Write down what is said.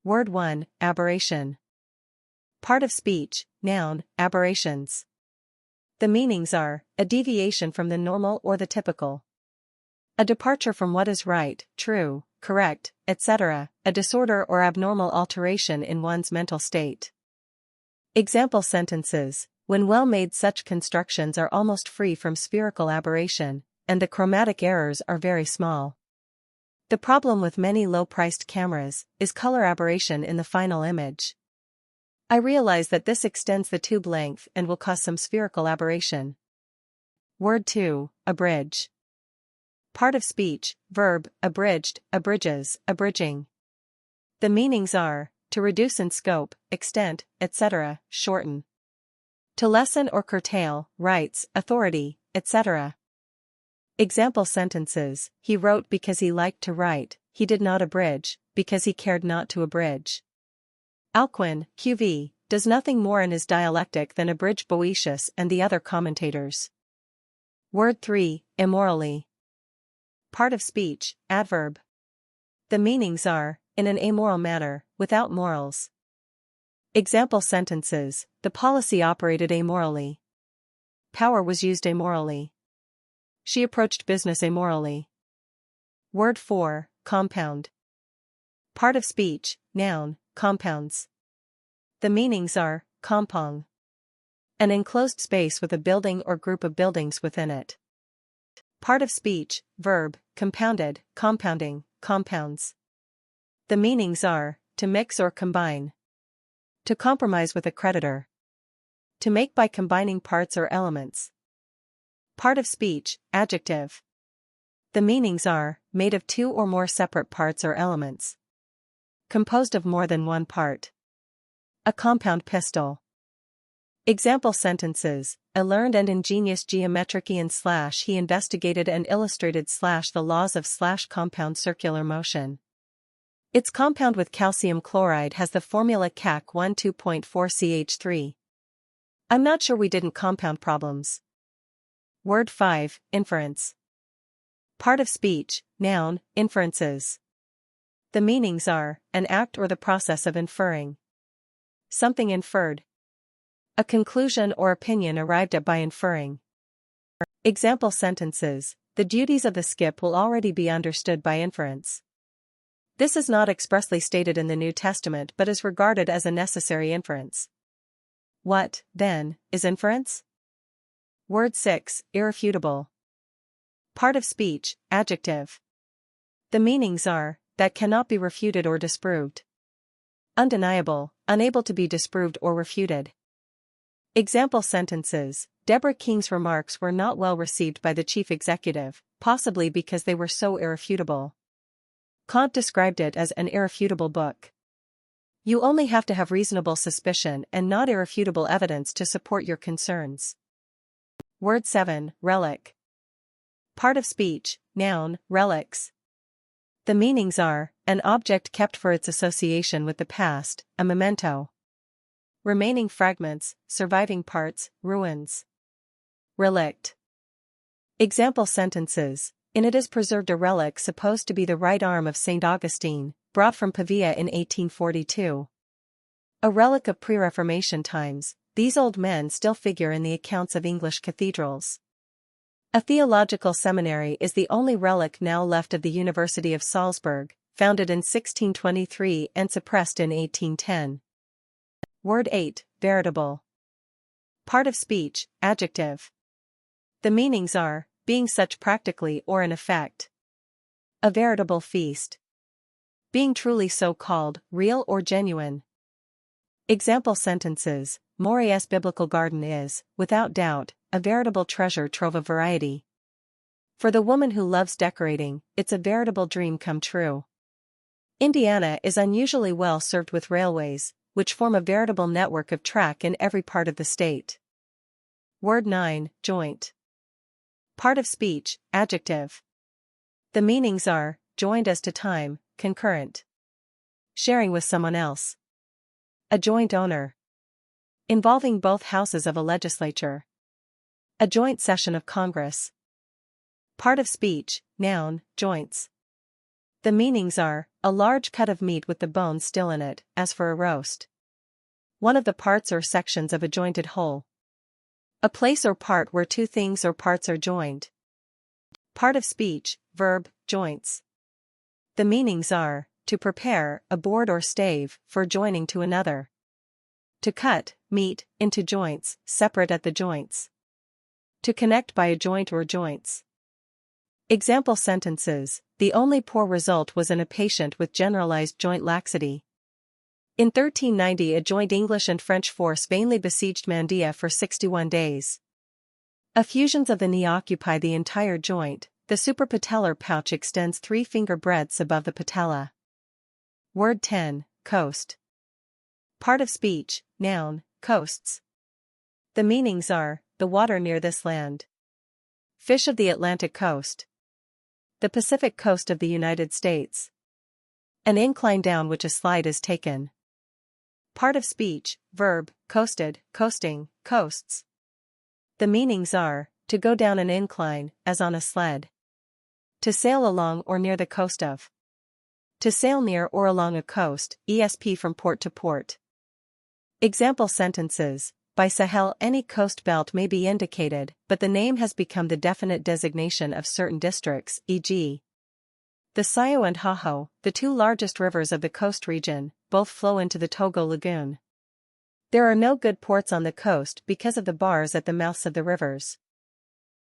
Word 1, aberration. Part of speech, noun, aberrations. The meanings are, a deviation from the normal or the typical. A departure from what is right, true, correct, etc., a disorder or abnormal alteration in one's mental state. Example sentences: when well made, such constructions are almost free from spherical aberration, and the chromatic errors are very small. The problem with many low-priced cameras is color aberration in the final image. I realize that this extends the tube length and will cause some spherical aberration. Word 2, abridge. Part of speech, verb, abridged, abridges, abridging. The meanings are, to reduce in scope, extent, etc., shorten. To lessen or curtail, rights, authority, etc. Example sentences: he wrote because he liked to write, he did not abridge, because he cared not to abridge. Alcuin, QV, does nothing more in his dialectic than abridge Boëtius and the other commentators. Word 3, immorally. Part of speech, adverb. The meanings are, in an amoral manner, without morals. Example sentences: the policy operated amorally. Power was used amorally. She approached business amorally. Word 4, compound. Part of speech, noun, compounds. The meanings are, compound. An enclosed space with a building or group of buildings within it. Part of speech, verb, compounded, compounding, compounds. The meanings are, to mix or combine. To compromise with a creditor. To make by combining parts or elements. Part of speech, adjective. The meanings are, made of two or more separate parts or elements. Composed of more than one part. A compound pistol. Example sentences: a learned and ingenious geometrician / he investigated and illustrated / the laws of / compound circular motion. Its compound with calcium chloride has the formula Ca(12.4CH3). I'm not sure we didn't compound problems. Word 5, inference. Part of speech, noun, inferences. The meanings are, an act or the process of inferring. Something inferred. A conclusion or opinion arrived at by inferring. Example sentences: the duties of the skip will already be understood by inference. This is not expressly stated in the New Testament but is regarded as a necessary inference. What, then, is inference? Word 6, irrefutable. Part of speech, adjective. The meanings are, that cannot be refuted or disproved. Undeniable, unable to be disproved or refuted. Example sentences: Deborah King's remarks were not well received by the chief executive, possibly because they were so irrefutable. Kant described it as an irrefutable book. You only have to have reasonable suspicion and not irrefutable evidence to support your concerns. Word 7, relic. Part of speech, noun, relics. The meanings are, an object kept for its association with the past, a memento. Remaining fragments, surviving parts, ruins. Relict. Example sentences: in it is preserved a relic supposed to be the right arm of St. Augustine, brought from Pavia in 1842. A relic of pre-Reformation times, these old men still figure in the accounts of English cathedrals. A theological seminary is the only relic now left of the University of Salzburg, founded in 1623 and suppressed in 1810. Word 8, veritable. Part of speech, adjective. The meanings are, being such practically or in effect. A veritable feast. Being truly so called, real or genuine. Example sentences: Morias' biblical garden is, without doubt, a veritable treasure trove of variety. For the woman who loves decorating, it's a veritable dream come true. Indiana is unusually well served with railways, which form a veritable network of track in every part of the state. Word 9, joint. Part of speech, adjective. The meanings are, joined as to time, concurrent. Sharing with someone else. A joint owner. Involving both houses of a legislature. A joint session of Congress. Part of speech, noun, joints. The meanings are, a large cut of meat with the bones still in it, as for a roast. One of the parts or sections of a jointed whole. A place or part where two things or parts are joined. Part of speech, verb, joints. The meanings are, to prepare, a board or stave, for joining to another. To cut, meat, into joints, separate at the joints. To connect by a joint or joints. Example sentences: the only poor result was in a patient with generalized joint laxity. In 1390 a joint English and French force vainly besieged Mandia for 61 days. Effusions of the knee occupy the entire joint, the suprapatellar pouch extends 3 finger breadths above the patella. Word 10, coast. Part of speech, noun, coasts. The meanings are, the water near this land. Fish of the Atlantic coast. The Pacific coast of the United States. An incline down which a slide is taken. Part of speech, verb, coasted, coasting, coasts. The meanings are, to go down an incline, as on a sled. To sail along or near the coast of. To sail near or along a coast, esp from port to port. Example sentences: by Sahel any coast belt may be indicated, but the name has become the definite designation of certain districts, e.g. the Sayo and Haho, the 2 largest rivers of the coast region, both flow into the Togo Lagoon. There are no good ports on the coast because of the bars at the mouths of the rivers.